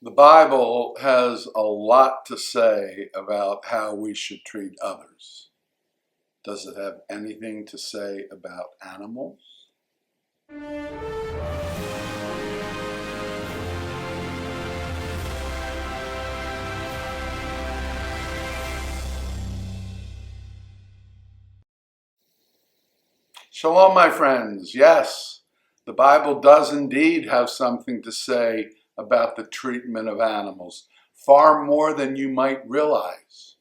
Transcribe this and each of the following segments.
The Bible has a lot to say about how we should treat others. Does it have anything to say about animals? Shalom, my friends. Yes, the Bible does indeed have something to say about the treatment of animals, far more than you might realize.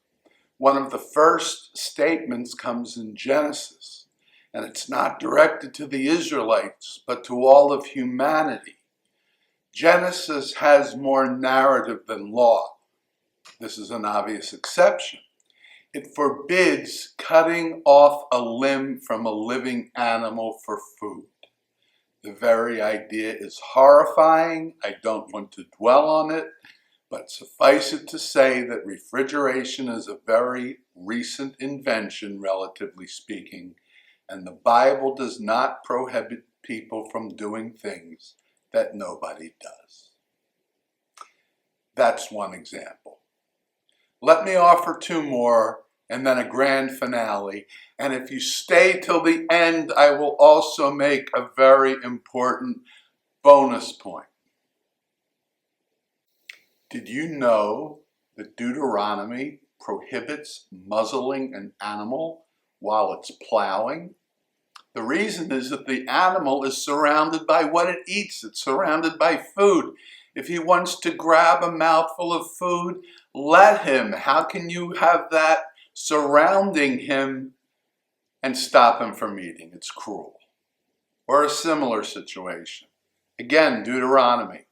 One of the first statements comes in Genesis, and it's not directed to the Israelites, but to all of humanity. Genesis has more narrative than law. This is an obvious exception. It forbids cutting off a limb from a living animal for food. The very idea is horrifying. I don't want to dwell on it, but suffice it to say that refrigeration is a very recent invention, relatively speaking, and the Bible does not prohibit people from doing things that nobody does. That's one example. Let me offer two more and then a grand finale. And if you stay till the end, I will also make a very important bonus point. Did you know that Deuteronomy prohibits muzzling an animal while it's plowing? The reason is that the animal is surrounded by what it eats. It's surrounded by food. If he wants to grab a mouthful of food, let him. How can you have that surrounding him and stop him from eating? It's cruel. Or a similar situation. Again, Deuteronomy.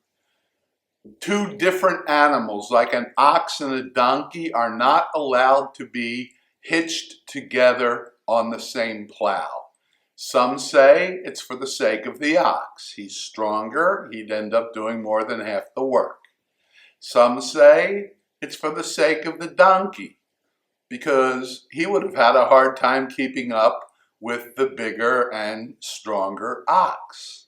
Two different animals, like an ox and a donkey, are not allowed to be hitched together on the same plow. Some say it's for the sake of the ox. He's stronger, he'd end up doing more than half the work. Some say it's for the sake of the donkey, because he would have had a hard time keeping up with the bigger and stronger ox.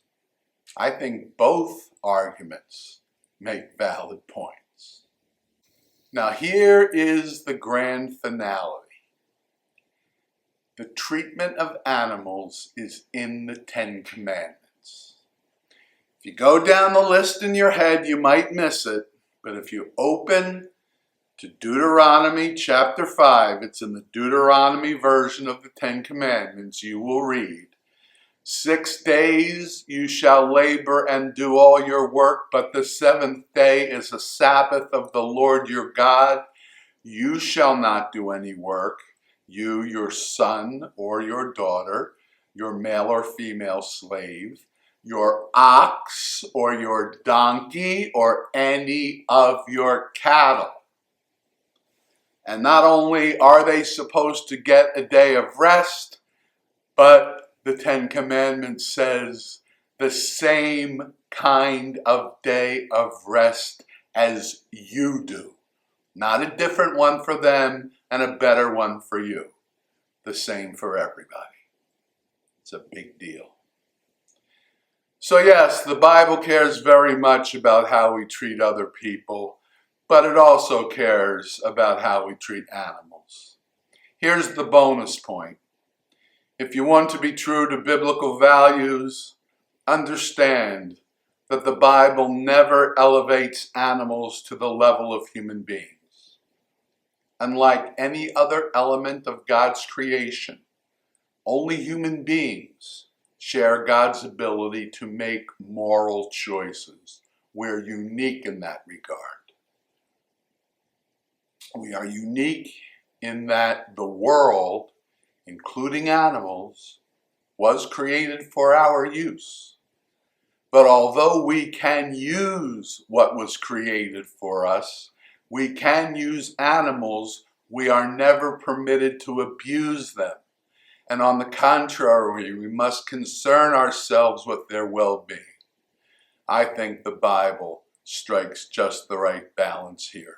I think both arguments make valid points. Now here is the grand finale. The treatment of animals is in the Ten Commandments. If you go down the list in your head, you might miss it, but if you open to Deuteronomy chapter 5, it's in the Deuteronomy version of the Ten Commandments, you will read, 6 days you shall labor and do all your work, but the seventh day is a Sabbath of the Lord your God. You shall not do any work, you, your son or your daughter, your male or female slave, your ox or your donkey, or any of your cattle. And not only are they supposed to get a day of rest, but the Ten Commandments says the same kind of day of rest as you do. Not a different one for them and a better one for you. The same for everybody. It's a big deal. So yes, the Bible cares very much about how we treat other people, but it also cares about how we treat animals. Here's the bonus point. If you want to be true to biblical values, understand that the Bible never elevates animals to the level of human beings. Unlike any other element of God's creation, only human beings share God's ability to make moral choices. We're unique in that regard. We are unique in that the world, including animals, was created for our use. But although we can use what was created for us, we can use animals, we are never permitted to abuse them. And on the contrary, we must concern ourselves with their well-being. I think the Bible strikes just the right balance here.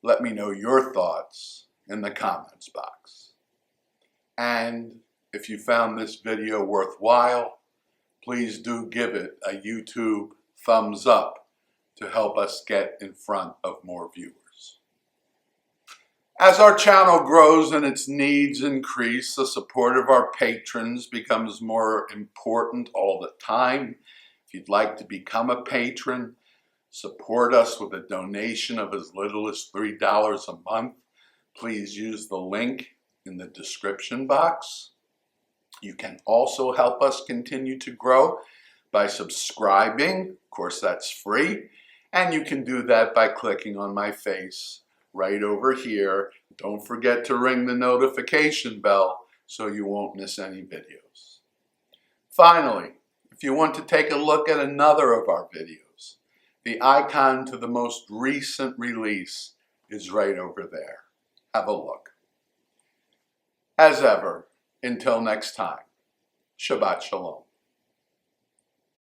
Let me know your thoughts in the comments box. And if you found this video worthwhile, please do give it a YouTube thumbs up to help us get in front of more viewers. As our channel grows and its needs increase, the support of our patrons becomes more important all the time. If you'd like to become a patron, support us with a donation of as little as $3 a month. Please use the link in the description box. You can also help us continue to grow by subscribing. Of course, that's free. And you can do that by clicking on my face right over here. Don't forget to ring the notification bell so you won't miss any videos. Finally, if you want to take a look at another of our videos, the icon to the most recent release is right over there. Have a look. As ever, until next time, Shabbat Shalom.